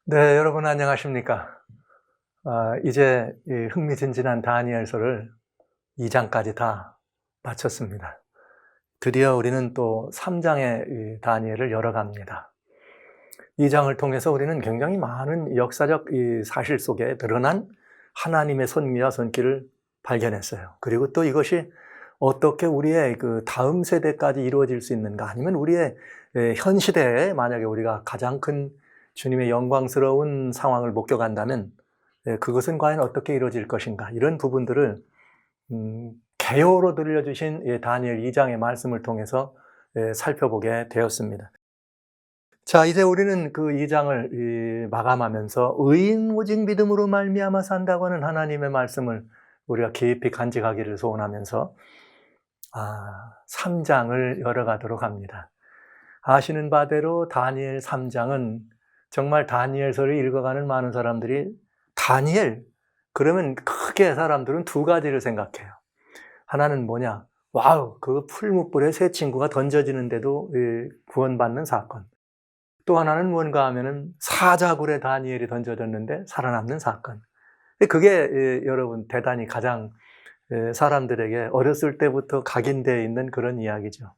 네, 여러분 안녕하십니까? 이제 이 흥미진진한 다니엘서를 2장까지 다 마쳤습니다. 드디어 우리는 또 3장의 이 다니엘을 열어갑니다. 2장을 통해서 우리는 굉장히 많은 역사적 이 사실 속에 드러난 하나님의 섭리와 손길을 발견했어요. 그리고 또 이것이 어떻게 우리의 그 다음 세대까지 이루어질 수 있는가, 아니면 우리의 현 시대에 만약에 우리가 가장 큰 주님의 영광스러운 상황을 목격한다면 그것은 과연 어떻게 이루어질 것인가, 이런 부분들을 개요로 들려주신 다니엘 2장의 말씀을 통해서 살펴보게 되었습니다. 자, 이제 우리는 그 2장을 마감하면서 의인 오직 믿음으로 말미암아 산다고 하는 하나님의 말씀을 우리가 깊이 간직하기를 소원하면서 3장을 열어가도록 합니다. 아시는 바대로 다니엘 3장은 정말 다니엘서를 읽어가는 많은 사람들이 다니엘 그러면 크게 사람들은 두 가지를 생각해요. 하나는 뭐냐? 와우, 그 풀무불에 새 친구가 던져지는데도 구원받는 사건. 또 하나는 뭔가 하면은 사자굴에 다니엘이 던져졌는데 살아남는 사건. 그게 여러분 대단히 가장 사람들에게 어렸을 때부터 각인되어 있는 그런 이야기죠.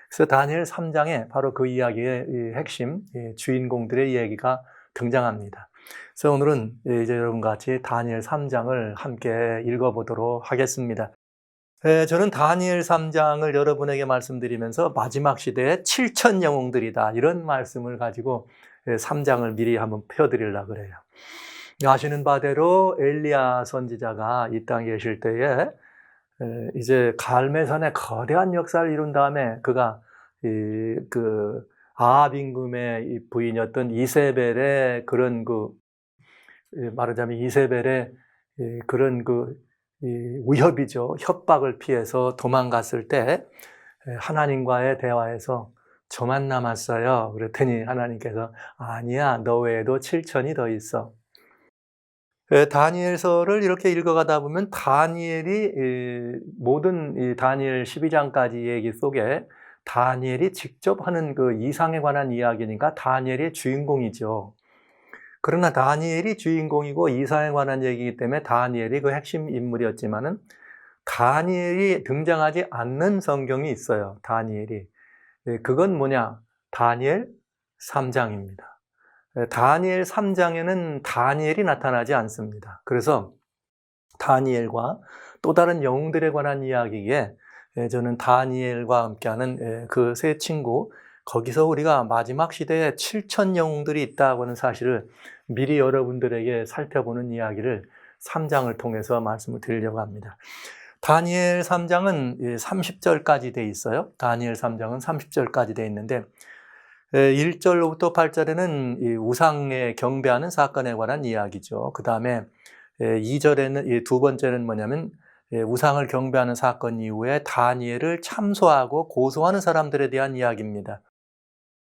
그래서 다니엘 3장에 바로 그 이야기의 핵심 주인공들의 이야기가 등장합니다. 그래서 오늘은 이제 여러분과 같이 다니엘 3장을 함께 읽어보도록 하겠습니다. 저는 다니엘 3장을 여러분에게 말씀드리면서 마지막 시대의 7천 영웅들이다, 이런 말씀을 가지고 3장을 미리 한번 펴드리려고 그래요. 아시는 바대로 엘리야 선지자가 이 땅에 계실 때에 이제 갈멜산에 거대한 역사를 이룬 다음에 그가 그 아합 임금의 부인이었던 이세벨의 그런 말하자면 이세벨의 그런 위협이죠. 협박을 피해서 도망갔을 때 하나님과의 대화에서 저만 남았어요. 그랬더니 하나님께서 아니야, 너 외에도 7천이 더 있어. 다니엘서를 이렇게 읽어가다 보면 다니엘이 모든 이 다니엘 12장까지 얘기 속에 다니엘이 직접 하는 그 이상에 관한 이야기니까 다니엘이 주인공이죠. 그러나 다니엘이 주인공이고 이상에 관한 얘기이기 때문에 다니엘이 그 핵심 인물이었지만은 다니엘이 등장하지 않는 성경이 있어요. 다니엘이. 그건 뭐냐? 다니엘 3장입니다. 다니엘 3장에는 다니엘이 나타나지 않습니다. 그래서 다니엘과 또 다른 영웅들에 관한 이야기에 저는 다니엘과 함께하는 그 세 친구, 거기서 우리가 마지막 시대에 7천 영웅들이 있다고 하는 사실을 미리 여러분들에게 살펴보는 이야기를 3장을 통해서 말씀을 드리려고 합니다. 다니엘 3장은 30절까지 돼 있어요. 다니엘 3장은 30절까지 돼 있는데 1절로부터 8절에는 우상에 경배하는 사건에 관한 이야기죠. 그 다음에 2절에는, 두 번째는 뭐냐면 우상을 경배하는 사건 이후에 다니엘을 참소하고 고소하는 사람들에 대한 이야기입니다.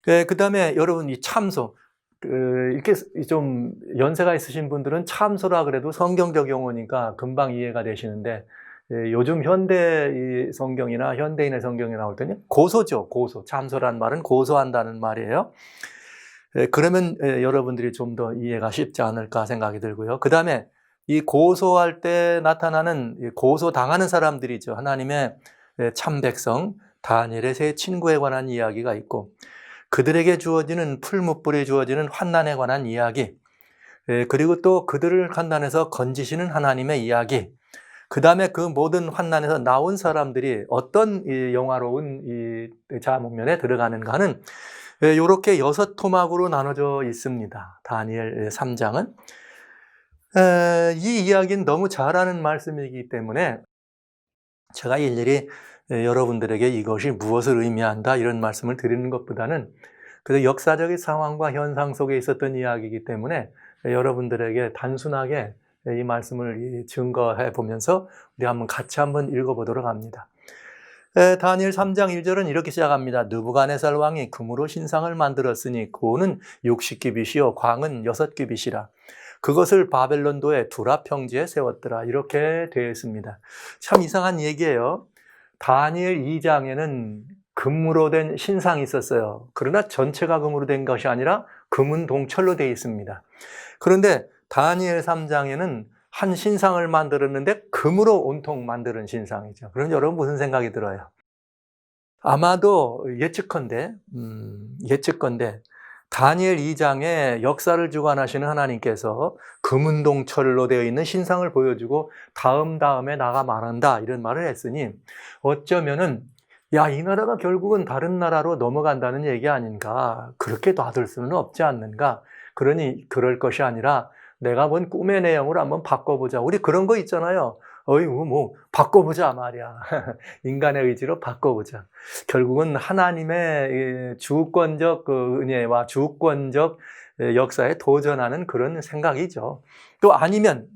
그 다음에 여러분, 이 참소, 이렇게 좀 연세가 있으신 분들은 참소라 그래도 성경적 용어니까 금방 이해가 되시는데, 요즘 현대 성경이나 현대인의 성경에 나올 때는 고소죠. 고소. 참소란 말은 고소한다는 말이에요. 그러면 여러분들이 좀 더 이해가 쉽지 않을까 생각이 들고요. 그 다음에 이 고소할 때 나타나는 고소당하는 사람들이죠. 하나님의 참백성 다니엘의 세 친구에 관한 이야기가 있고, 그들에게 주어지는 풀무불에 주어지는 환난에 관한 이야기, 그리고 또 그들을 환난에서 건지시는 하나님의 이야기, 그 다음에 그 모든 환난에서 나온 사람들이 어떤 영화로운 자문면에 들어가는가 하는, 이렇게 6토막으로 나눠져 있습니다. 다니엘 3장은. 이 이야기는 너무 잘 아는 말씀이기 때문에 제가 일일이 여러분들에게 이것이 무엇을 의미한다 이런 말씀을 드리는 것보다는 그래서 역사적인 상황과 현상 속에 있었던 이야기이기 때문에 여러분들에게 단순하게 이 말씀을 증거해 보면서 우리 같이 한번 읽어보도록 합니다. 다니엘 3장 1절은 이렇게 시작합니다. 느부갓네살 왕이 금으로 신상을 만들었으니 고는 60규빗이요 광은 6규빗이라. 그것을 바벨론도의 두라 평지에 세웠더라. 이렇게 되어 있습니다. 참 이상한 얘기예요. 다니엘 2장에는 금으로 된 신상이 있었어요. 그러나 전체가 금으로 된 것이 아니라 금은동철로 되어 있습니다. 그런데 다니엘 3장에는 한 신상을 만들었는데 금으로 온통 만드는 신상이죠. 그럼 여러분 무슨 생각이 들어요? 아마도 예측컨대 다니엘 2장에 역사를 주관하시는 하나님께서 금은동철로 되어 있는 신상을 보여주고 다음에 나가 말한다 이런 말을 했으니 어쩌면은 야, 이 나라가 결국은 다른 나라로 넘어간다는 얘기 아닌가, 그렇게 놔둘 수는 없지 않는가. 그러니 그럴 것이 아니라 내가 본 꿈의 내용을 한번 바꿔보자. 우리 그런 거 있잖아요. 뭐 바꿔보자 말이야. 인간의 의지로 바꿔보자. 결국은 하나님의 주권적 은혜와 주권적 역사에 도전하는 그런 생각이죠. 또 아니면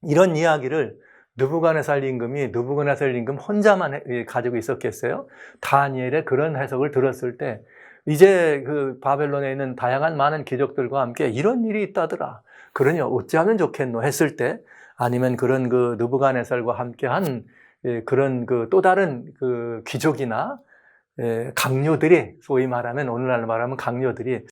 이런 이야기를 느부갓네살 임금 혼자만 가지고 있었겠어요? 다니엘의 그런 해석을 들었을 때 이제 그 바벨론에 있는 다양한 많은 귀족들과 함께 이런 일이 있다더라. 그러니 어찌하면 좋겠노 했을 때, 아니면 그런 그 느부갓네살과 함께한 그런 그 또 다른 그 귀족이나 강요들이, 소위 말하면 오늘날 말하면 강요들이,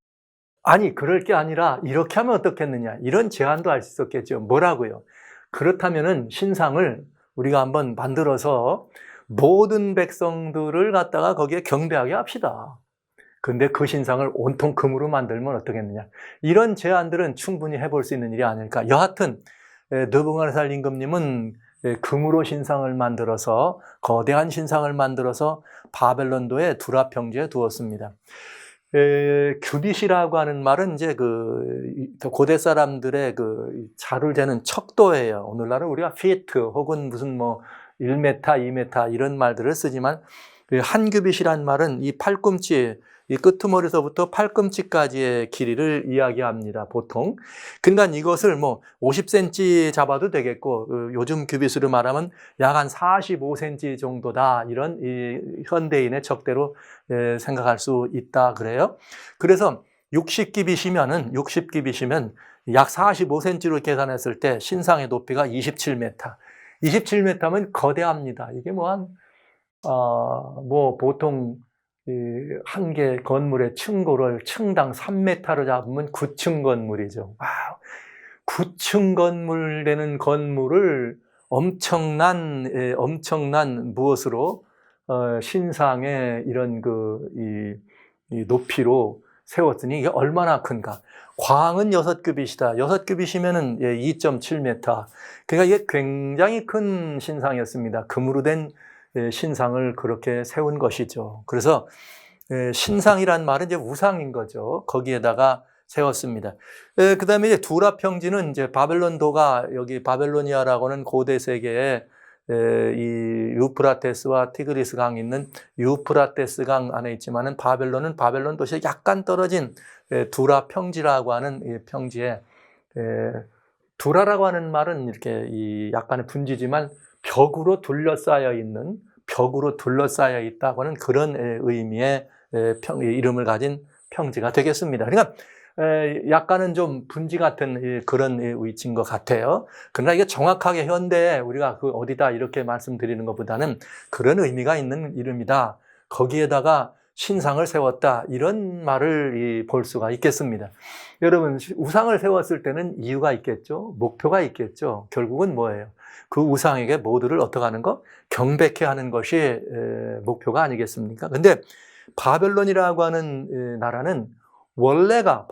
아니 그럴 게 아니라 이렇게 하면 어떻겠느냐, 이런 제안도 할 수 있었겠죠. 뭐라고요? 그렇다면은 신상을 우리가 한번 만들어서 모든 백성들을 갖다가 거기에 경배하게 합시다. 근데 그 신상을 온통 금으로 만들면 어떻겠느냐. 이런 제안들은 충분히 해볼 수 있는 일이 아닐까. 여하튼 느부갓네살 임금님은 금으로 신상을 만들어서, 거대한 신상을 만들어서 바벨론도의 두라 평지에 두었습니다. 규빗이라고 하는 말은 이제 그 고대 사람들의 그 자를 재는 척도예요. 오늘날은 우리가 피트 혹은 무슨 뭐 1m, 2m 이런 말들을 쓰지만, 한 규빗이란 말은 이 팔꿈치, 이 끄트머리서부터 팔꿈치까지의 길이를 이야기합니다, 보통. 그러니까 이것을 뭐 50cm 잡아도 되겠고, 요즘 규빗으로 말하면 약 한 45cm 정도다, 이런 이 현대인의 척대로 생각할 수 있다 그래요. 그래서 60규빗이면 약 45cm로 계산했을 때 신상의 높이가 27m. 27m면 거대합니다. 이게 뭐 보통 한 개 건물의 층고를 층당 3m로 잡으면 9층 건물이죠. 와우. 9층 건물 되는 건물을 엄청난 무엇으로 신상의 이런 이 높이로 세웠으니 이게 얼마나 큰가. 광은 6규빗이다. 6규빗이면은 2.7m. 그러니까 이게 굉장히 큰 신상이었습니다. 금으로 된 신상을 그렇게 세운 것이죠. 그래서 신상이란 말은 이제 우상인 거죠. 거기에다가 세웠습니다. 그 다음에 이제 두라 평지는 이제 바벨론도가, 여기 바벨로니아라고 하는 고대 세계에 이 유프라테스와 티그리스 강이 있는 유프라테스 강 안에 있지만은 바벨론은 바벨론 도시에 약간 떨어진 두라 평지라고 하는 이 평지에, 두라라고 하는 말은 이렇게 이 약간의 분지지만 벽으로 둘러싸여 있다고 하는 그런 의미의 이름을 가진 평지가 되겠습니다. 그러니까 약간은 좀 분지 같은 그런 위치인 것 같아요. 그러나 이게 정확하게 현대에 우리가 그 어디다 이렇게 말씀드리는 것보다는 그런 의미가 있는 이름이다, 거기에다가 신상을 세웠다, 이런 말을 볼 수가 있겠습니다. 여러분, 우상을 세웠을 때는 이유가 있겠죠. 목표가 있겠죠. 결국은 뭐예요? 그 우상에게 모두를 어떻게 하는 거? 경배케 하는 것이 목표가 아니겠습니까? 근데 바벨론이라고 하는 나라는 원래가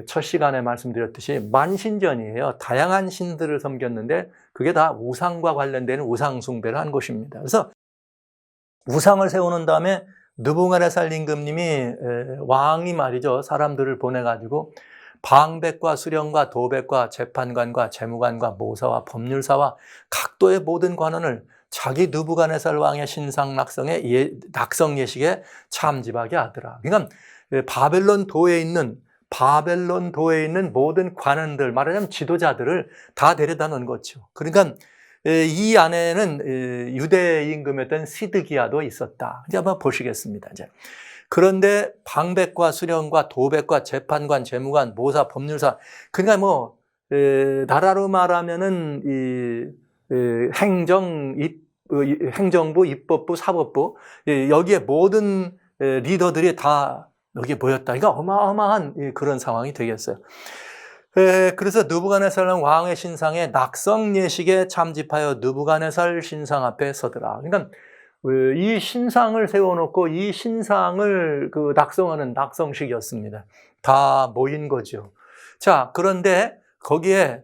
첫 시간에 말씀드렸듯이 만신전이에요. 다양한 신들을 섬겼는데 그게 다 우상과 관련된 우상 숭배를 한 것입니다. 그래서 우상을 세우는 다음에 느부갓네살 임금님이 왕이 말이죠, 사람들을 보내가지고 방백과 수령과 도백과 재판관과 재무관과 모사와 법률사와 각도의 모든 관원을 자기 느부갓네살 왕의 신상 낙성 예식에 참집하게 하더라. 그러니까 바벨론도에 있는 모든 관원들, 말하자면 지도자들을 다 데려다 놓은 거죠. 그러니까 이 안에는 유대 임금이었던 시드기야도 있었다. 이제 한번 보시겠습니다. 이제. 그런데 방백과 수령과 도백과 재판관, 재무관, 모사, 법률사, 그러니까 뭐 나라로 말하면은 행정부, 입법부, 사법부, 여기에 모든 리더들이 다 여기 모였다. 이거 어마어마한 그런 상황이 되겠어요. 그래서 느부갓네살 왕의 신상에 낙성 예식에 참집하여 느부갓네살 신상 앞에 서더라. 그러니까 이 신상을 세워놓고 이 신상을 그 낙성하는 낙성식이었습니다. 다 모인 거죠. 자, 그런데 거기에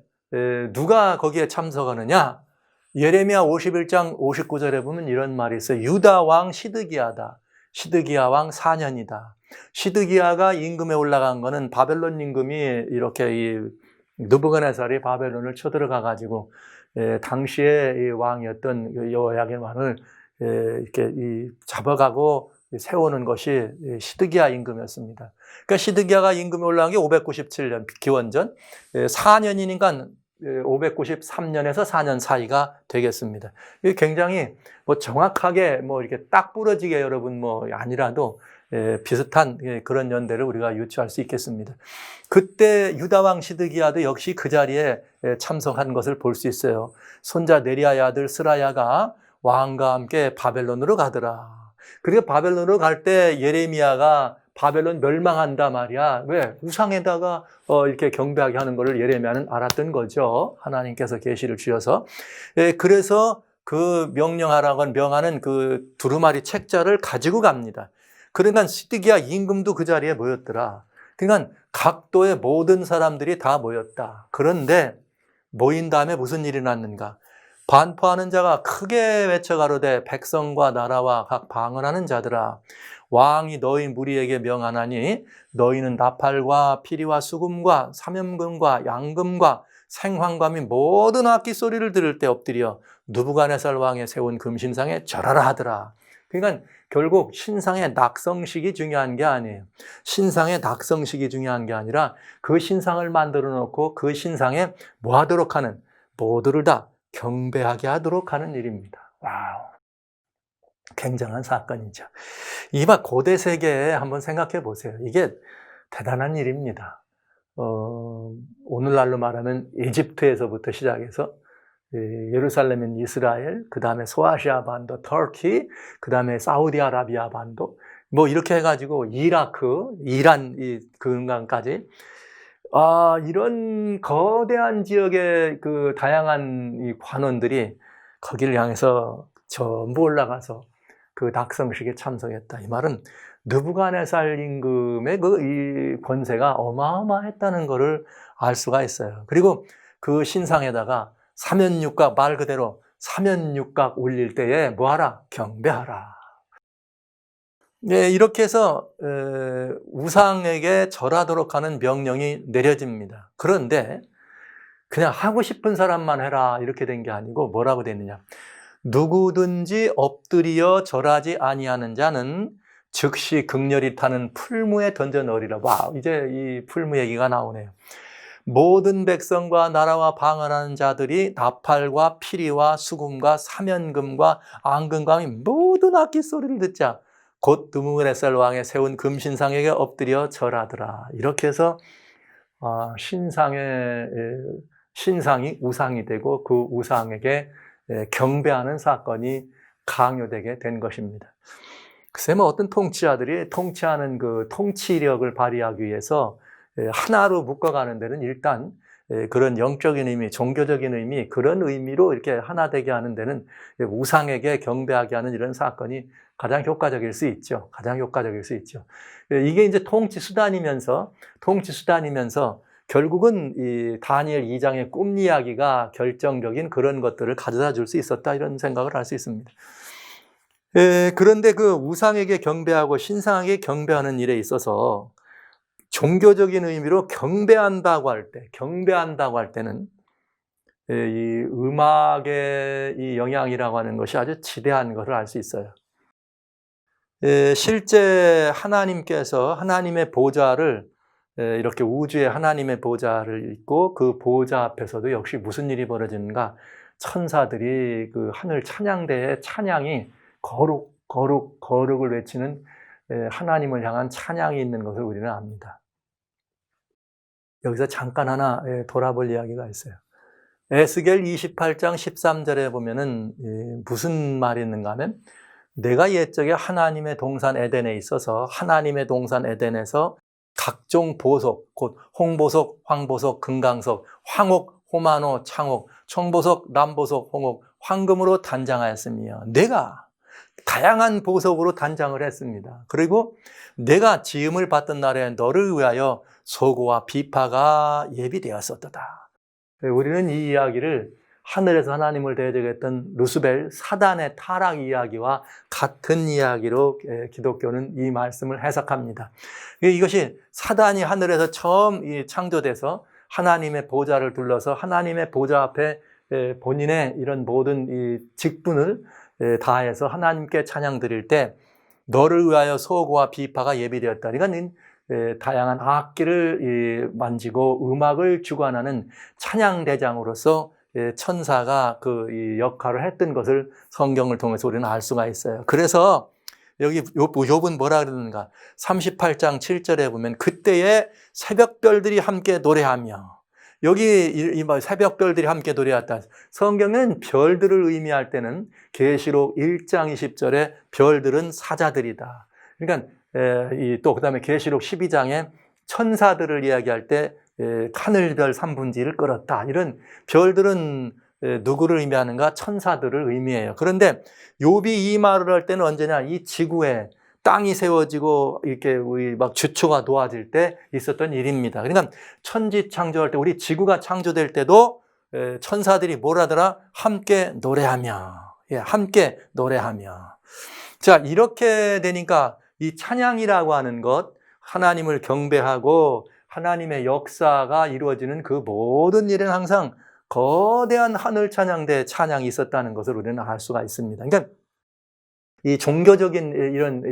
누가 거기에 참석하느냐? 예레미야 51장 59절에 보면 이런 말이 있어요. 유다 왕 시드기야다. 시드기야 왕 4년이다. 시드기야가 임금에 올라간 거는 바벨론 임금이 이렇게 이 느부갓네살이 바벨론을 쳐들어가 가지고 당시에 이 왕이었던 여호야긴 왕을 이렇게 잡아가고 세우는 것이 시드기야 임금이었습니다. 그러니까 시드기야가 임금에 올라간 게 597년 기원전 4년이니까 593년에서 4년 사이가 되겠습니다. 이게 굉장히 뭐 정확하게 뭐 이렇게 딱 부러지게 여러분 뭐 아니라도 비슷한 그런 연대를 우리가 유추할 수 있겠습니다. 그때 유다왕 시드기야도 역시 그 자리에 참석한 것을 볼 수 있어요. 손자 네리야의 아들 스라야가 왕과 함께 바벨론으로 가더라. 그리고 바벨론으로 갈 때 예레미야가 바벨론 멸망한다 말이야. 왜? 우상에다가 이렇게 경배하게 하는 것을 예레미야는 알았던 거죠. 하나님께서 계시를 주셔서. 그래서 그 명령하라고 명하는 그 두루마리 책자를 가지고 갑니다. 그러니까 시드기야 임금도 그 자리에 모였더라. 그러니까 각도의 모든 사람들이 다 모였다. 그런데 모인 다음에 무슨 일이 났는가? 반포하는 자가 크게 외쳐 가로되 백성과 나라와 각 방언하는 자들아 왕이 너희 무리에게 명하나니 너희는 나팔과 피리와 수금과 사면금과 양금과 생황과 및 모든 악기 소리를 들을 때 엎드려 느부갓네살 왕의 세운 금신상에 절하라 하더라. 그러니까 결국 신상의 낙성식이 중요한 게 아니에요. 신상의 낙성식이 중요한 게 아니라 그 신상을 만들어 놓고 그 신상에 뭐 하도록 하는 모두를 다 경배하게 하도록 하는 일입니다. 와우. 굉장한 사건이죠. 이봐 고대 세계에 한번 생각해 보세요. 이게 대단한 일입니다. 오늘날로 말하면 이집트에서부터 시작해서 예루살렘인 이스라엘, 그 다음에 소아시아 반도, 터키, 그 다음에 사우디아라비아 반도, 뭐 이렇게 해가지고 이라크, 이란 이 근간까지 이런 거대한 지역의 그 다양한 이 관원들이 거기를 향해서 전부 올라가서 그 낙성식에 참석했다. 이 말은 느부갓네살 임금의 그 이 권세가 어마어마했다는 것을 알 수가 있어요. 그리고 그 신상에다가 사면육각 말 그대로 사면육각 올릴 때에 뭐하라? 경배하라. 네, 이렇게 해서 우상에게 절하도록 하는 명령이 내려집니다. 그런데 그냥 하고 싶은 사람만 해라 이렇게 된 게 아니고 뭐라고 되느냐? 누구든지 엎드려 절하지 아니하는 자는 즉시 극렬히 타는 풀무에 던져 넣으리라. 와, 이제 이 풀무 얘기가 나오네요. 모든 백성과 나라와 방언하는 자들이 나팔과 피리와 수금과 사면금과 앙금과 모든 악기 소리를 듣자 곧 느부갓네살 왕의 세운 금신상에게 엎드려 절하더라. 이렇게 해서 신상이 우상이 되고 그 우상에게 경배하는 사건이 강요되게 된 것입니다. 글쎄 뭐 어떤 통치자들이 통치하는 그 통치력을 발휘하기 위해서 하나로 묶어가는 데는 일단 그런 영적인 의미, 종교적인 의미, 그런 의미로 이렇게 하나 되게 하는 데는 우상에게 경배하게 하는 이런 사건이 가장 효과적일 수 있죠. 가장 효과적일 수 있죠. 이게 이제 통치 수단이면서 결국은 이 다니엘 2장의 꿈 이야기가 결정적인 그런 것들을 가져다 줄 수 있었다 이런 생각을 할 수 있습니다. 그런데 그 우상에게 경배하고 신상에게 경배하는 일에 있어서 종교적인 의미로 경배한다고 할 때는 이 음악의 이 영향이라고 하는 것이 아주 지대한 것을 알 수 있어요. 실제 하나님께서 하나님의 보좌를 이렇게 우주에 하나님의 보좌를 있고 그 보좌 앞에서도 역시 무슨 일이 벌어지는가? 천사들이 그 하늘 찬양대에 찬양이 거룩, 거룩, 거룩을 외치는 하나님을 향한 찬양이 있는 것을 우리는 압니다. 여기서 잠깐 하나 돌아볼 이야기가 있어요. 에스겔 28장 13절에 보면은 무슨 말이 있는가 하면 내가 옛적에 하나님의 동산 에덴에 있어서 하나님의 동산 에덴에서 각종 보석, 곧 홍보석, 황보석, 금강석, 황옥, 호마노, 창옥, 청보석, 남보석, 홍옥, 황금으로 단장하였으며 내가 다양한 보석으로 단장을 했습니다. 그리고 내가 지음을 받던 날에 너를 위하여 소고와 비파가 예비되었었다. 우리는 이 이야기를 하늘에서 하나님을 대적했던 루스벨 사단의 타락 이야기와 같은 이야기로 기독교는 이 말씀을 해석합니다. 이것이 사단이 하늘에서 처음 창조돼서 하나님의 보좌를 둘러서 하나님의 보좌 앞에 본인의 이런 모든 이 직분을 다해서 하나님께 찬양 드릴 때 너를 위하여 소고와 비파가 예비되었다. 그러니까 다양한 악기를 만지고 음악을 주관하는 찬양 대장으로서 천사가 그 역할을 했던 것을 성경을 통해서 우리는 알 수가 있어요. 그래서 여기 욥은 뭐라 그러는가? 38장 7절에 보면 그때에 새벽별들이 함께 노래하며, 여기 새벽별들이 함께 노래했다. 성경은 별들을 의미할 때는 계시록 1장 20절에 별들은 사자들이다. 그러니까 또 그다음에 계시록 12장에 천사들을 이야기할 때 하늘별 3분지를 끌었다. 이런 별들은 누구를 의미하는가? 천사들을 의미해요. 그런데 욥이 이 말을 할 때는 언제냐? 이 지구에 땅이 세워지고 이렇게 우리 막 주초가 놓아질 때 있었던 일입니다. 그러니까 천지 창조할 때, 우리 지구가 창조될 때도 천사들이 뭘 하더라? 함께 노래하며, 함께 노래하며. 자, 이렇게 되니까 이 찬양이라고 하는 것, 하나님을 경배하고 하나님의 역사가 이루어지는 그 모든 일은 항상 거대한 하늘 찬양대 찬양이 있었다는 것을 우리는 알 수가 있습니다. 그러니까 이 종교적인 이런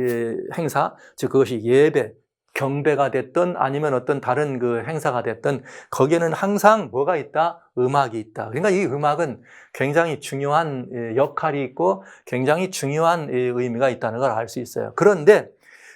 행사, 즉 그것이 예배, 경배가 됐든 아니면 어떤 다른 그 행사가 됐든 거기에는 항상 뭐가 있다? 음악이 있다. 그러니까 이 음악은 굉장히 중요한 역할이 있고 굉장히 중요한 의미가 있다는 걸 알 수 있어요. 그런데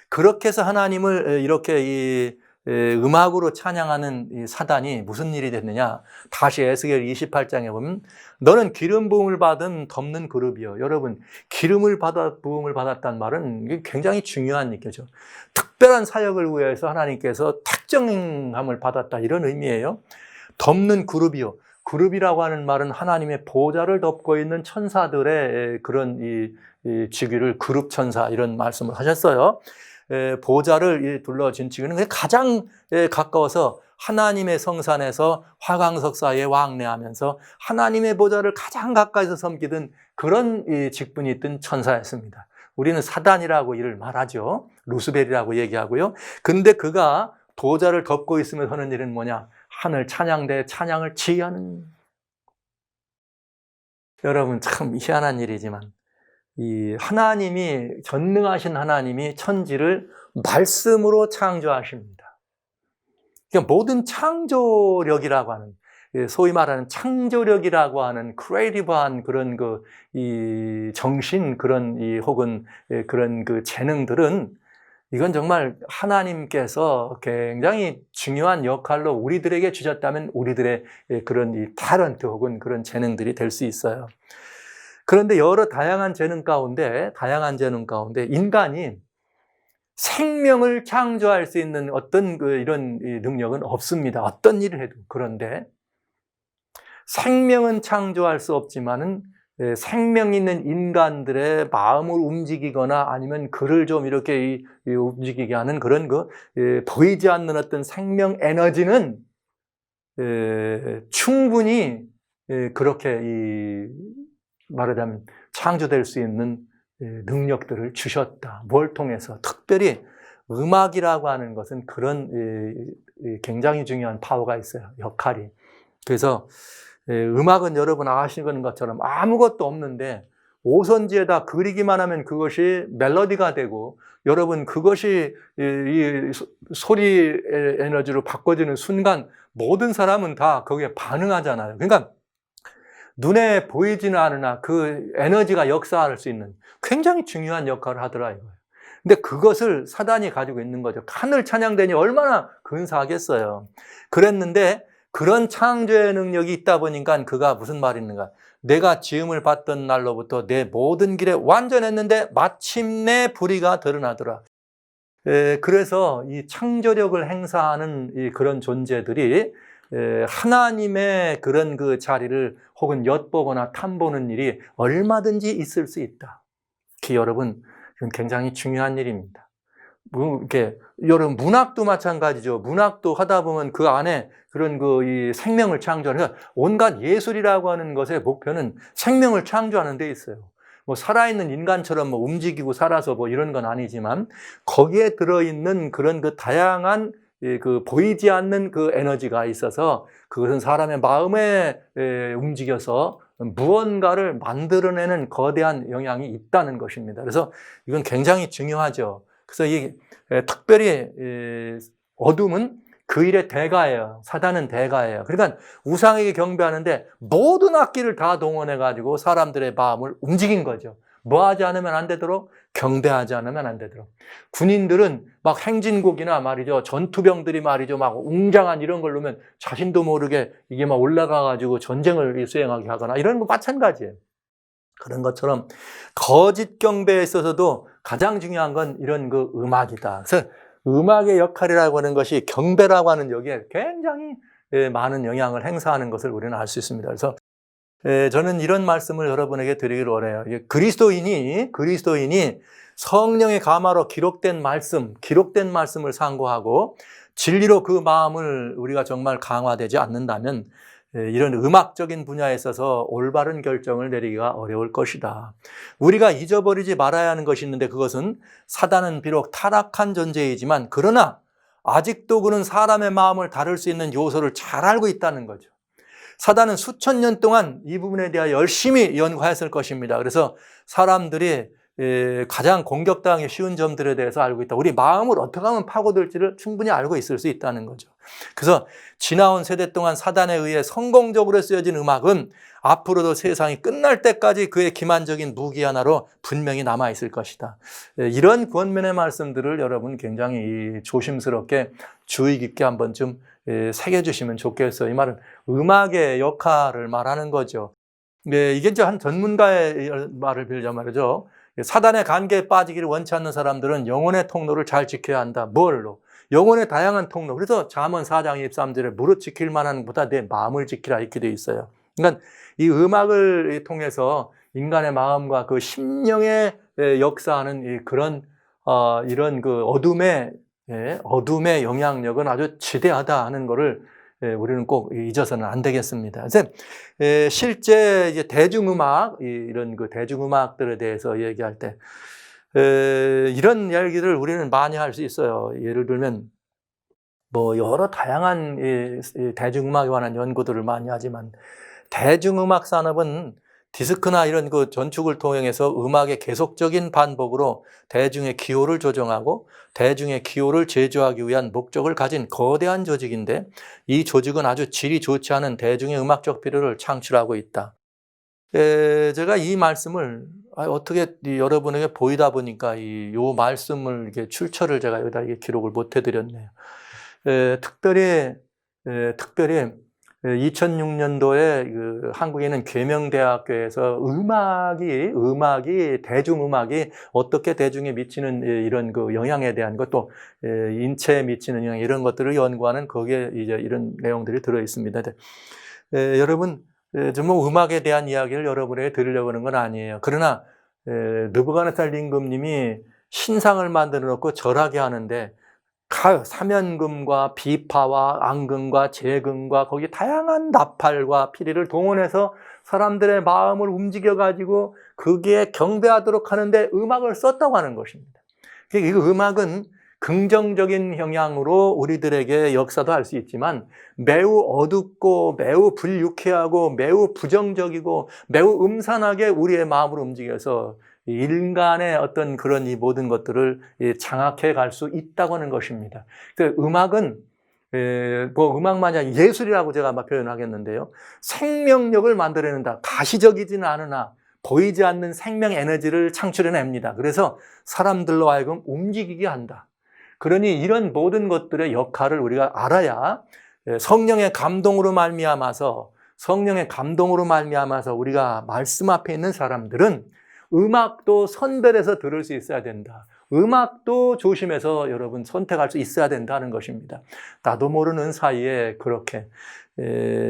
그렇게 해서 하나님을 이렇게 음악으로 찬양하는 이 사단이 무슨 일이 됐느냐? 다시 에스겔 28장에 보면 너는 기름 부음을 받은 덮는 그룹이요. 여러분, 부음을 받았다는 말은 굉장히 중요한 얘기죠. 특별한 사역을 위해서 하나님께서 특정함을 받았다, 이런 의미예요. 덮는 그룹이요. 그룹이라고 하는 말은 하나님의 보좌를 덮고 있는 천사들의 그런 이 직위를 그룹 천사, 이런 말씀을 하셨어요. 보좌를 둘러진 직위는 가장 가까워서 하나님의 성산에서 화강석 사이에 왕래하면서 하나님의 보좌를 가장 가까이서 섬기던 그런 직분이 있던 천사였습니다. 우리는 사단이라고 이를 말하죠. 루스벨이라고 얘기하고요. 근데 그가 보좌를 덮고 있으면 하는 일은 뭐냐? 하늘 찬양대 찬양을 지휘하는. 여러분, 참 희한한 일이지만 이 하나님이, 전능하신 하나님이 천지를 말씀으로 창조하십니다. 그러니까 모든 창조력이라고 하는, 소위 말하는 창조력이라고 하는 크리에이티브한 그런 이 정신, 그런 혹은 그런 그 재능들은, 이건 정말 하나님께서 굉장히 중요한 역할로 우리들에게 주셨다면 우리들의 그런 이 탤런트 혹은 그런 재능들이 될 수 있어요. 그런데 여러 다양한 재능 가운데 인간이 생명을 창조할 수 있는 어떤 이런 능력은 없습니다. 어떤 일을 해도. 그런데 생명은 창조할 수 없지만은 생명 있는 인간들의 마음을 움직이거나 아니면 그를 좀 이렇게 움직이게 하는 그런 보이지 않는 어떤 생명 에너지는 충분히 그렇게 말하자면 창조될 수 있는 능력들을 주셨다. 뭘 통해서? 특별히 음악이라고 하는 것은 그런 굉장히 중요한 파워가 있어요. 역할이. 그래서 음악은 여러분 아시는 것처럼 아무것도 없는데 오선지에다 그리기만 하면 그것이 멜로디가 되고, 여러분 그것이 이 소리 에너지로 바꿔지는 순간 모든 사람은 다 거기에 반응하잖아요. 그러니까 눈에 보이지는 않으나 그 에너지가 역사할 수 있는 굉장히 중요한 역할을 하더라 이거예요. 근데 그것을 사단이 가지고 있는 거죠. 하늘 찬양대니 얼마나 근사하겠어요. 그랬는데 그런 창조의 능력이 있다 보니까 그가 무슨 말이 있는가? 내가 지음을 받던 날로부터 내 모든 길에 완전했는데 마침내 불의가 드러나더라. 그래서 이 창조력을 행사하는 이 그런 존재들이 하나님의 그런 그 자리를 혹은 엿보거나 탐보는 일이 얼마든지 있을 수 있다. 여러분, 이건 굉장히 중요한 일입니다. 이렇게 여러분 문학도 마찬가지죠. 문학도 하다 보면 그 안에 그런 이 생명을 창조하는, 온갖 예술이라고 하는 것의 목표는 생명을 창조하는 데 있어요. 뭐 살아있는 인간처럼 뭐 움직이고 살아서 뭐 이런 건 아니지만 거기에 들어있는 그런 그 다양한 그 보이지 않는 그 에너지가 있어서 그것은 사람의 마음에 움직여서 무언가를 만들어내는 거대한 영향이 있다는 것입니다. 그래서 이건 굉장히 중요하죠. 그래서 특별히 어둠은 그 일의 대가예요. 사단은 대가예요. 그러니까 우상에게 경배하는데 모든 악기를 다 동원해가지고 사람들의 마음을 움직인 거죠. 뭐 하지 않으면 안 되도록? 경배하지 않으면 안 되도록. 군인들은 막 행진곡이나 말이죠. 전투병들이 말이죠. 막 웅장한 이런 걸 놓으면 자신도 모르게 이게 막 올라가가지고 전쟁을 수행하게 하거나 이런 거 마찬가지예요. 그런 것처럼 거짓 경배에 있어서도 가장 중요한 건 이런 그 음악이다. 그래서 음악의 역할이라고 하는 것이 경배라고 하는 여기에 굉장히 많은 영향을 행사하는 것을 우리는 알 수 있습니다. 그래서 저는 이런 말씀을 여러분에게 드리기를 원해요. 그리스도인이 성령의 감화로 기록된 말씀을 상고하고 진리로 그 마음을 우리가 정말 강화되지 않는다면 이런 음악적인 분야에 있어서 올바른 결정을 내리기가 어려울 것이다. 우리가 잊어버리지 말아야 하는 것이 있는데 그것은 사단은 비록 타락한 존재이지만 그러나 아직도 그는 사람의 마음을 다룰 수 있는 요소를 잘 알고 있다는 거죠. 사단은 수천 년 동안 이 부분에 대하여 열심히 연구했을 것입니다. 그래서 사람들이 가장 공격당하기 쉬운 점들에 대해서 알고 있다. 우리 마음을 어떻게 하면 파고들지를 충분히 알고 있을 수 있다는 거죠. 그래서 지나온 세대 동안 사단에 의해 성공적으로 쓰여진 음악은 앞으로도 세상이 끝날 때까지 그의 기만적인 무기 하나로 분명히 남아있을 것이다. 이런 권면의 말씀들을 여러분 굉장히 조심스럽게 주의 깊게 한번 좀 새겨주시면 좋겠어요. 이 말은 음악의 역할을 말하는 거죠. 이게 이제 한 전문가의 말을 빌자 말이죠. 사단의 관계에 빠지기를 원치 않는 사람들은 영혼의 통로를 잘 지켜야 한다. 뭘로? 영혼의 다양한 통로. 그래서 잠언 4장 23절에 무릇 지킬 만한 것보다 내 마음을 지키라 이렇게 되어 있어요. 그러니까 이 음악을 통해서 인간의 마음과 그 심령에 역사하는 그런 이런 그 어둠의 영향력은 아주 지대하다 하는 것을 우리는 꼭 잊어서는 안 되겠습니다. 그래서 실제 이제 대중음악, 이런 그 대중음악들에 대해서 얘기할 때 이런 이야기를 우리는 많이 할 수 있어요. 예를 들면 뭐 여러 다양한 대중음악에 관한 연구들을 많이 하지만 대중음악 산업은 디스크나 이런 그 전축을 통해서 음악의 계속적인 반복으로 대중의 기호를 조정하고 대중의 기호를 제조하기 위한 목적을 가진 거대한 조직인데 이 조직은 아주 질이 좋지 않은 대중의 음악적 필요를 창출하고 있다. 제가 이 말씀을 어떻게 여러분에게 보이다 보니까 이 말씀을 이렇게 출처를 제가 여기다 기록을 못 해드렸네요. 특별히 2006년도에 그 한국에 있는 계명대학교에서 대중음악이 어떻게 대중에 미치는 이런 그 영향에 대한 것도 인체에 미치는 영향 이런 것들을 연구하는 거기에 이제 이런 내용들이 들어 있습니다. 여러분, 정말 음악에 대한 이야기를 여러분에게 드리려고 하는 건 아니에요. 그러나 느부갓네살 임금님이 신상을 만들어 놓고 절하게 하는데 사면금과 비파와 앙금과 재금과 거기 다양한 나팔과 피리를 동원해서 사람들의 마음을 움직여가지고 그게 경배하도록 하는데 음악을 썼다고 하는 것입니다. 이 음악은 긍정적인 영향으로 우리들에게 역사도 할 수 있지만 매우 어둡고 매우 불유쾌하고 매우 부정적이고 매우 음산하게 우리의 마음을 움직여서 인간의 어떤 그런 이 모든 것들을 장악해 갈 수 있다고 하는 것입니다. 음악은 뭐 음악만이 예술이라고 제가 아마 표현하겠는데요. 생명력을 만들어낸다. 가시적이지는 않으나 보이지 않는 생명 에너지를 창출해냅니다. 그래서 사람들로 하여금 움직이게 한다. 그러니 이런 모든 것들의 역할을 우리가 알아야 성령의 감동으로 말미암아서 성령의 감동으로 말미암아서 우리가 말씀 앞에 있는 사람들은 음악도 선별해서 들을 수 있어야 된다. 음악도 조심해서 여러분 선택할 수 있어야 된다는 것입니다. 나도 모르는 사이에 그렇게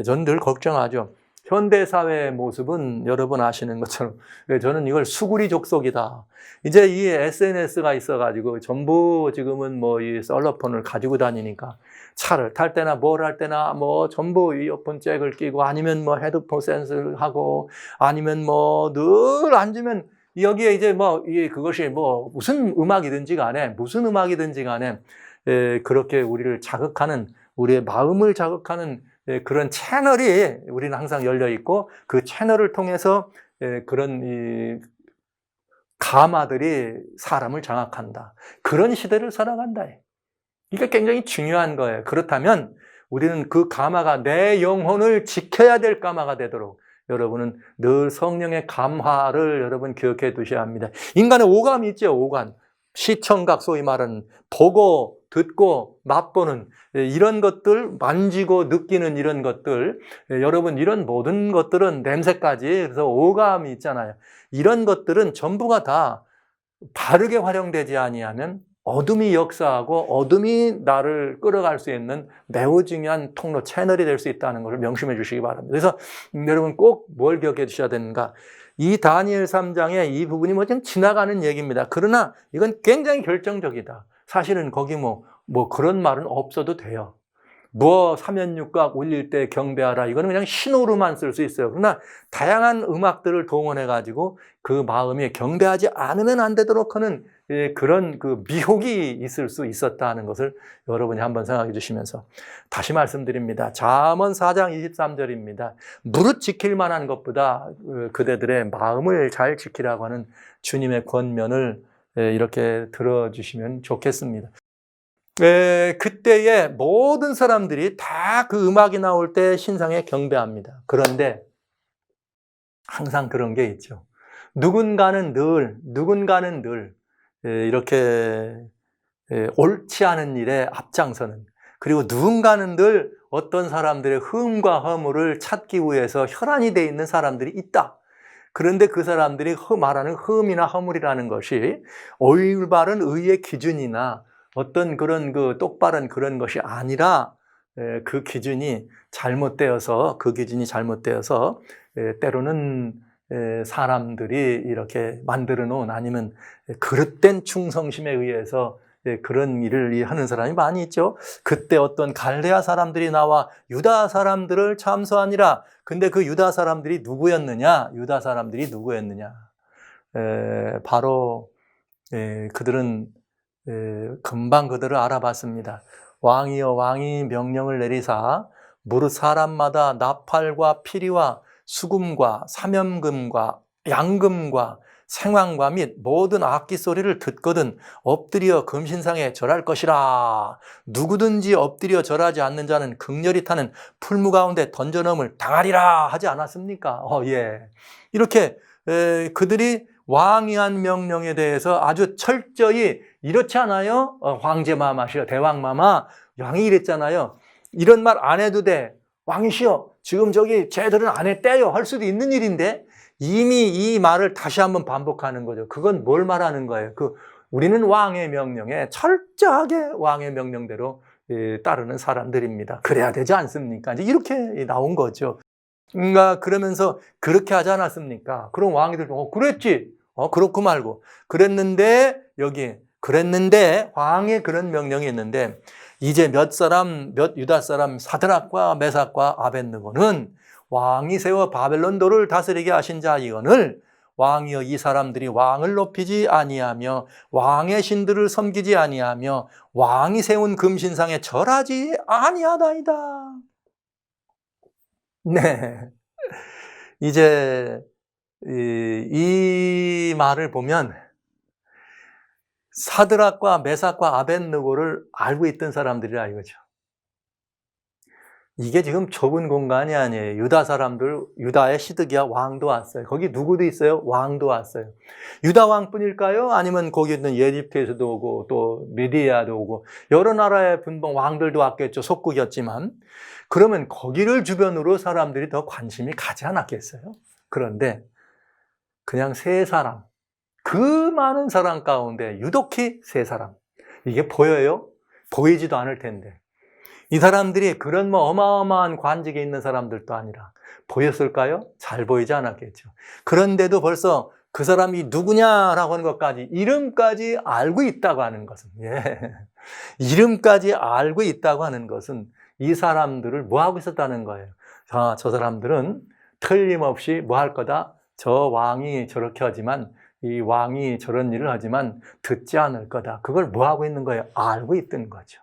전 늘 걱정하죠. 현대사회의 모습은 여러분 아시는 것처럼 저는 이걸 수구리 족속이다. 이제 이 SNS가 있어가지고 전부 지금은 뭐 이 셀러폰을 가지고 다니니까 차를 탈 때나 뭘 할 때나 뭐 전부 이어폰 잭을 끼고 아니면 뭐 헤드폰 센스를 하고 아니면 뭐 늘 앉으면 여기에 이제 뭐 그것이 뭐 무슨 음악이든지 간에 그렇게 우리를 자극하는 우리의 마음을 자극하는 그런 채널이 우리는 항상 열려 있고 그 채널을 통해서 그런 이 가마들이 사람을 장악한다. 그런 시대를 살아간다. 이게 굉장히 중요한 거예요. 그렇다면 우리는 그 가마가 내 영혼을 지켜야 될 가마가 되도록 여러분은 늘 성령의 감화를 여러분 기억해 두셔야 합니다. 인간의 오감이 있죠. 오감. 시청각 소위 말하는 보고 듣고 맛보는 이런 것들, 만지고 느끼는 이런 것들, 여러분 이런 모든 것들은 냄새까지 그래서 오감이 있잖아요. 이런 것들은 전부가 다 바르게 활용되지 아니하면 어둠이 역사하고 어둠이 나를 끌어갈 수 있는 매우 중요한 통로 채널이 될 수 있다는 것을 명심해 주시기 바랍니다. 그래서 여러분 꼭 뭘 기억해 주셔야 되는가? 이 다니엘 3장의 이 부분이 뭐 그냥 지나가는 얘기입니다. 그러나 이건 굉장히 결정적이다. 사실은 거기 뭐 그런 말은 없어도 돼요. 뭐 사면육각 올릴 때 경배하라. 이거는 그냥 신호로만 쓸 수 있어요. 그러나 다양한 음악들을 동원해가지고 그 마음이 경배하지 않으면 안 되도록 하는 그런 그 미혹이 있을 수 있었다는 것을 여러분이 한번 생각해 주시면서 다시 말씀드립니다. 잠언 4장 23절입니다. 무릇 지킬 만한 것보다 그대들의 마음을 잘 지키라고 하는 주님의 권면을 이렇게 들어주시면 좋겠습니다. 그때의 모든 사람들이 다 그 음악이 나올 때 신상에 경배합니다. 그런데 항상 그런 게 있죠. 누군가는 늘 이렇게 옳지 않은 일에 앞장서는, 그리고 누군가는 늘 어떤 사람들의 흠과 허물을 찾기 위해서 혈안이 되어 있는 사람들이 있다. 그런데 그 사람들이 말하는 흠이나 허물이라는 것이 올바른 의의 기준이나 어떤 그런 그 똑바른 그런 것이 아니라 그 기준이 잘못되어서 때로는 사람들이 이렇게 만들어 놓은 아니면 그릇된 충성심에 의해서 그런 일을 하는 사람이 많이 있죠. 그때 어떤 갈레아 사람들이 나와 유다 사람들을 참소하니라. 근데 그 유다 사람들이 누구였느냐? 바로 그들은 금방 그들을 알아봤습니다. 왕이여 왕이 명령을 내리사 무릇 사람마다 나팔과 피리와 수금과 사면금과 양금과 생황과 및 모든 악기 소리를 듣거든 엎드려 금신상에 절할 것이라. 누구든지 엎드려 절하지 않는 자는 극렬히 타는 풀무 가운데 던져넣음을 당하리라 하지 않았습니까? 이렇게 그들이 왕이 한 명령에 대해서 아주 철저히 이렇지 않아요? 황제 마마시여, 대왕 마마, 왕이 이랬잖아요. 이런 말 안 해도 돼. 왕이시여, 지금 저기 쟤들은 안 했대요. 할 수도 있는 일인데 이미 이 말을 다시 한번 반복하는 거죠. 그건 뭘 말하는 거예요? 우리는 왕의 명령에 철저하게 왕의 명령대로 따르는 사람들입니다. 그래야 되지 않습니까? 이제 이렇게 나온 거죠. 그러면서 그렇게 하지 않았습니까? 그럼 왕이들 그랬지. 그렇고 말고 그랬는데 왕의 그런 명령이 있는데 이제 몇 유다 사람 사드락과 메삭과 아벳느고는 왕이 세워 바벨론도를 다스리게 하신 자이거늘 왕이여 이 사람들이 왕을 높이지 아니하며 왕의 신들을 섬기지 아니하며 왕이 세운 금신상에 절하지 아니하다이다. 네. 이제 이 말을 보면 사드락과 메삭과 아벳느고를 알고 있던 사람들이라 이거죠. 이게 지금 좁은 공간이 아니에요. 유다 사람들, 유다의 시드기야 왕도 왔어요. 거기 누구도 있어요? 왕도 왔어요. 유다 왕뿐일까요? 아니면 거기 있는 예집트에서도 오고 또 미디아도 오고 여러 나라의 분봉 왕들도 왔겠죠. 속국이었지만. 그러면 거기를 주변으로 사람들이 더 관심이 가지 않았겠어요? 그런데 그냥 세 사람, 그 많은 사람 가운데 유독히 세 사람. 이게 보여요? 보이지도 않을 텐데. 이 사람들이 그런 어마어마한 관직에 있는 사람들도 아니라 보였을까요? 잘 보이지 않았겠죠. 그런데도 벌써 그 사람이 누구냐라고 하는 것까지 이름까지 알고 있다고 하는 것은 이름까지 알고 있다고 하는 것은 이 사람들을 뭐 하고 있었다는 거예요. 저 사람들은 틀림없이 뭐 할 거다? 저 왕이 저렇게 하지만 이 왕이 저런 일을 하지만 듣지 않을 거다. 그걸 뭐 하고 있는 거예요? 알고 있던 거죠.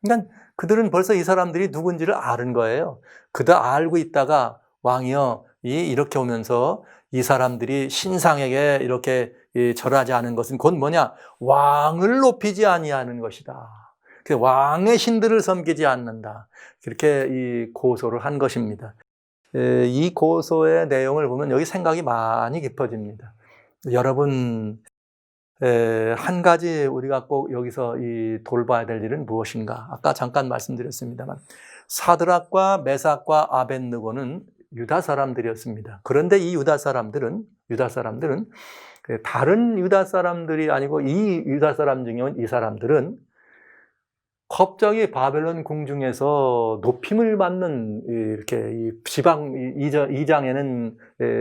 그러니까 그들은 벌써 이 사람들이 누군지를 아는 거예요. 그들 알고 있다가 왕이요, 이렇게 오면서 이 사람들이 신상에게 이렇게 절하지 않은 것은 곧 뭐냐? 왕을 높이지 아니하는 것이다. 왕의 신들을 섬기지 않는다. 그렇게 이 고소를 한 것입니다. 이 고소의 내용을 보면 여기 생각이 많이 깊어집니다. 여러분, 한 가지 우리가 꼭 여기서 돌봐야 될 일은 무엇인가? 아까 잠깐 말씀드렸습니다만 사드락과 메삭과 아벳느고는 유다 사람들이었습니다. 그런데 이 유다 사람들은 다른 유다 사람들이 아니고 이 유다 사람 중에 이 사람들은 갑자기 바벨론 궁중에서 높임을 받는 이렇게 지방 이장에는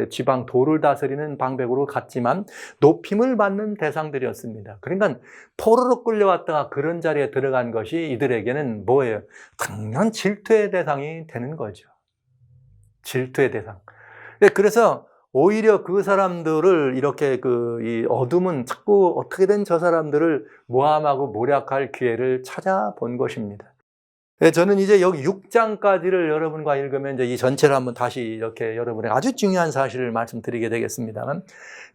지방 도를 다스리는 방백으로 갔지만 높임을 받는 대상들이었습니다. 그러니까 포로로 끌려왔다가 그런 자리에 들어간 것이 이들에게는 뭐예요? 당연 질투의 대상이 되는 거죠. 질투의 대상. 그래서 오히려 그 사람들을 이렇게 이 어둠은 자꾸 어떻게든 저 사람들을 모함하고 모략할 기회를 찾아본 것입니다. 저는 이제 여기 6장까지를 여러분과 읽으면 이제 이 전체를 한번 다시 이렇게 여러분에게 아주 중요한 사실을 말씀드리게 되겠습니다만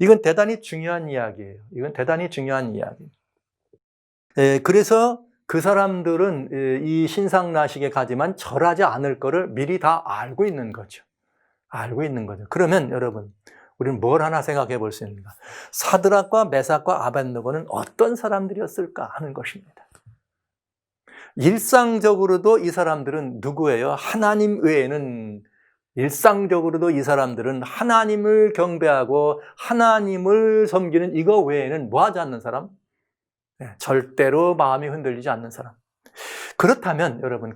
이건 대단히 중요한 이야기예요. 이건 대단히 중요한 이야기. 그래서 그 사람들은 이 신상나식에 가지만 절하지 않을 거를 미리 다 알고 있는 거죠. 알고 있는 거죠. 그러면 여러분, 우리는 뭘 하나 생각해 볼 수 있는가? 사드락과 메삭과 아벳느고는 어떤 사람들이었을까 하는 것입니다. 일상적으로도 이 사람들은 누구예요? 하나님 외에는 일상적으로도 이 사람들은 하나님을 경배하고 하나님을 섬기는 이거 외에는 뭐 하지 않는 사람? 절대로 마음이 흔들리지 않는 사람. 그렇다면 여러분,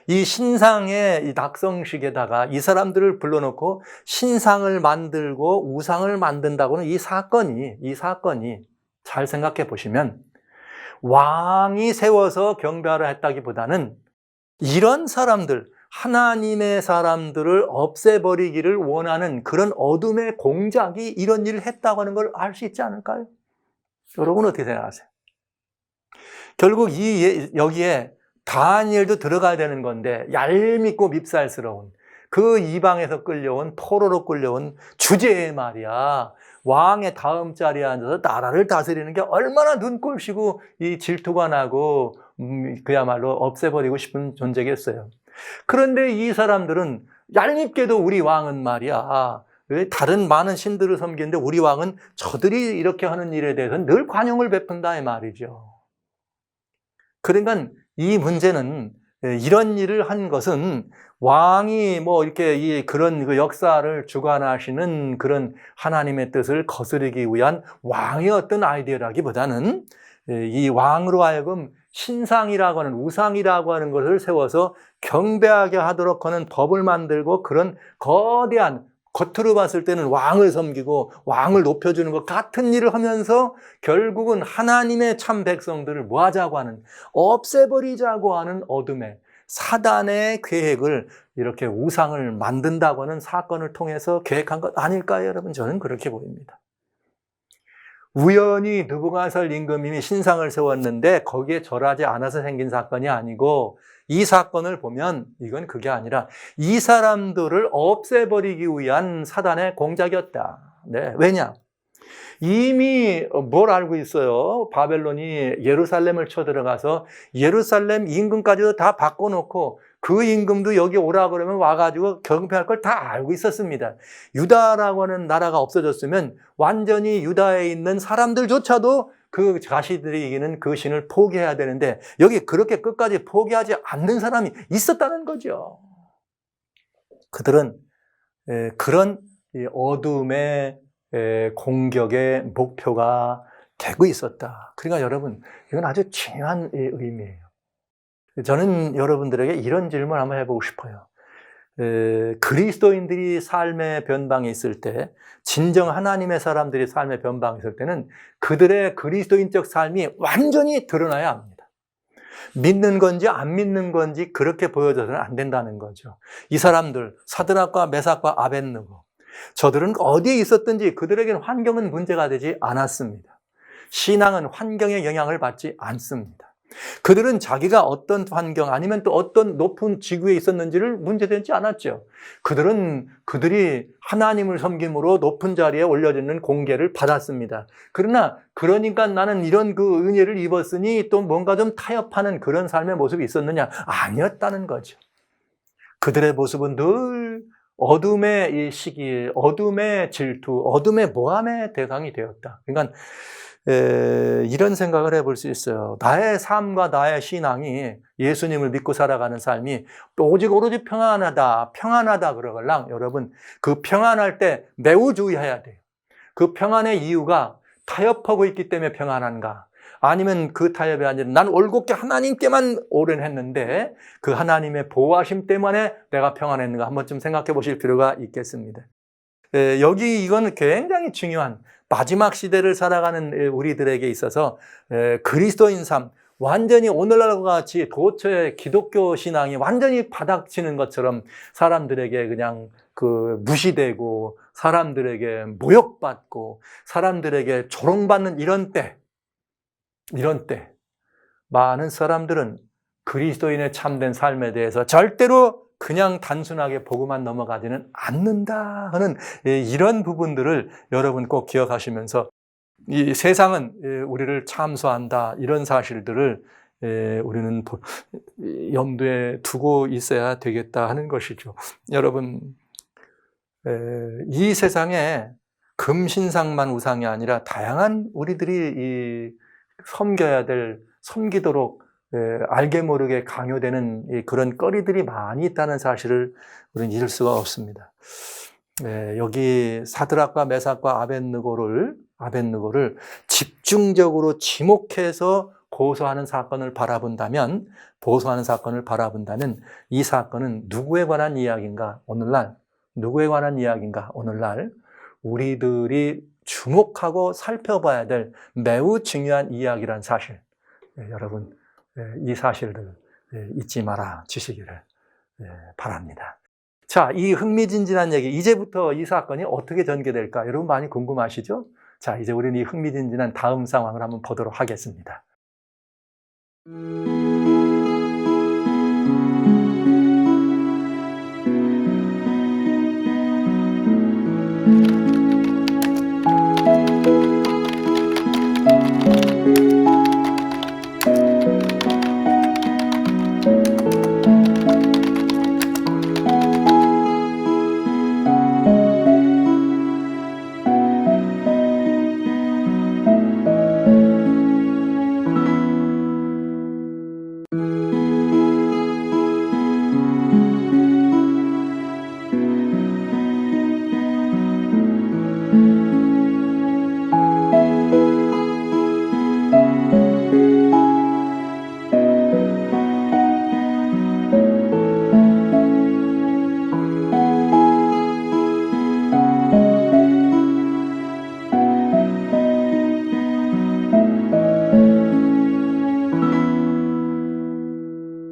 이 신상의 이 낙성식에다가 이 사람들을 불러놓고 신상을 만들고 우상을 만든다고는 이 사건이 잘 생각해 보시면 왕이 세워서 경배하라 했다기보다는 이런 사람들, 하나님의 사람들을 없애버리기를 원하는 그런 어둠의 공작이 이런 일을 했다고 하는 걸 알 수 있지 않을까요? 여러분 어떻게 생각하세요? 결국 여기에 다니엘도 들어가야 되는 건데 얄밉고 밉살스러운 그 이방에서 끌려온 포로로 끌려온 주제의 말이야. 왕의 다음 자리에 앉아서 나라를 다스리는 게 얼마나 눈꼴시고 이 질투가 나고 그야말로 없애버리고 싶은 존재겠어요. 그런데 이 사람들은 얄밉게도 우리 왕은 말이야. 다른 많은 신들을 섬기는데 우리 왕은 저들이 이렇게 하는 일에 대해서는 늘 관용을 베푼다 이 말이죠. 그러니까 이 문제는 이런 일을 한 것은 왕이 이렇게 그런 그 역사를 주관하시는 그런 하나님의 뜻을 거스르기 위한 왕의 어떤 아이디어라기보다는 이 왕으로 하여금 신상이라고 하는 우상이라고 하는 것을 세워서 경배하게 하도록 하는 법을 만들고 그런 거대한 겉으로 봤을 때는 왕을 섬기고 왕을 높여주는 것 같은 일을 하면서 결국은 하나님의 참 백성들을 뭐 하자고 하는, 없애버리자고 하는 어둠의 사단의 계획을 이렇게 우상을 만든다고 하는 사건을 통해서 계획한 것 아닐까요, 여러분? 저는 그렇게 보입니다. 우연히 느부갓네살 임금님이 신상을 세웠는데 거기에 절하지 않아서 생긴 사건이 아니고 이 사건을 보면 이건 그게 아니라 이 사람들을 없애버리기 위한 사단의 공작이었다. 네, 왜냐? 이미 뭘 알고 있어요? 바벨론이 예루살렘을 쳐들어가서 예루살렘 임금까지도 다 바꿔놓고 그 임금도 여기 오라 그러면 와가지고 경배할 걸 다 알고 있었습니다. 유다라고 하는 나라가 없어졌으면 완전히 유다에 있는 사람들조차도 그 자신들이 이기는 그 신을 포기해야 되는데 여기 그렇게 끝까지 포기하지 않는 사람이 있었다는 거죠. 그들은 그런 어둠의 공격의 목표가 되고 있었다. 그러니까 여러분, 이건 아주 중요한 의미예요. 저는 여러분들에게 이런 질문을 한번 해보고 싶어요. 그리스도인들이 삶의 변방에 있을 때, 진정 하나님의 사람들이 삶의 변방에 있을 때는 그들의 그리스도인적 삶이 완전히 드러나야 합니다. 믿는 건지 안 믿는 건지 그렇게 보여져서는 안 된다는 거죠. 이 사람들, 사드락과 메삭과 아벳느고, 저들은 어디에 있었든지 그들에게는 환경은 문제가 되지 않았습니다. 신앙은 환경의 영향을 받지 않습니다. 그들은 자기가 어떤 환경 아니면 또 어떤 높은 지구에 있었는지를 문제되지 않았죠. 그들이 하나님을 섬김으로 높은 자리에 올려지는 공개를 받았습니다. 그러니까 나는 이런 그 은혜를 입었으니 또 뭔가 좀 타협하는 그런 삶의 모습이 있었느냐? 아니었다는 거죠. 그들의 모습은 늘 어둠의 이 시기, 어둠의 질투, 어둠의 모함의 대상이 되었다. 그러니까 이런 생각을 해볼 수 있어요. 나의 삶과 나의 신앙이 예수님을 믿고 살아가는 삶이 오직 오로지 평안하다 그러걸랑 여러분 그 평안할 때 매우 주의해야 돼요. 그 평안의 이유가 타협하고 있기 때문에 평안한가? 아니면 그 타협이 아니라 난 올곧게 하나님께만 오랜했는데 그 하나님의 보호하심 때문에 내가 평안했는가 한번쯤 생각해 보실 필요가 있겠습니다. 여기 이건 굉장히 중요한 마지막 시대를 살아가는 우리들에게 있어서 그리스도인 삶, 완전히 오늘날과 같이 도처의 기독교 신앙이 완전히 바닥치는 것처럼 사람들에게 그냥 무시되고 사람들에게 모욕받고 사람들에게 조롱받는 이런 때 많은 사람들은 그리스도인의 참된 삶에 대해서 절대로 그냥 단순하게 보고만 넘어가지는 않는다 하는 이런 부분들을 여러분 꼭 기억하시면서 이 세상은 우리를 참소한다 이런 사실들을 우리는 염두에 두고 있어야 되겠다 하는 것이죠. 여러분 이 세상에 금신상만 우상이 아니라 다양한 우리들이 섬겨야 될 섬기도록 알게 모르게 강요되는 그런 거리들이 많이 있다는 사실을 우리는 잊을 수가 없습니다. 여기 사드락과 메삭과 아벳느고를 집중적으로 지목해서 보소하는 사건을 바라본다면 이 사건은 누구에 관한 이야기인가? 오늘날 우리들이 주목하고 살펴봐야 될 매우 중요한 이야기란 사실. 여러분 이 사실들 잊지 말아 주시기를 바랍니다. 자, 이 흥미진진한 얘기, 이제부터 이 사건이 어떻게 전개될까? 여러분 많이 궁금하시죠? 자, 이제 우리는 이 흥미진진한 다음 상황을 한번 보도록 하겠습니다.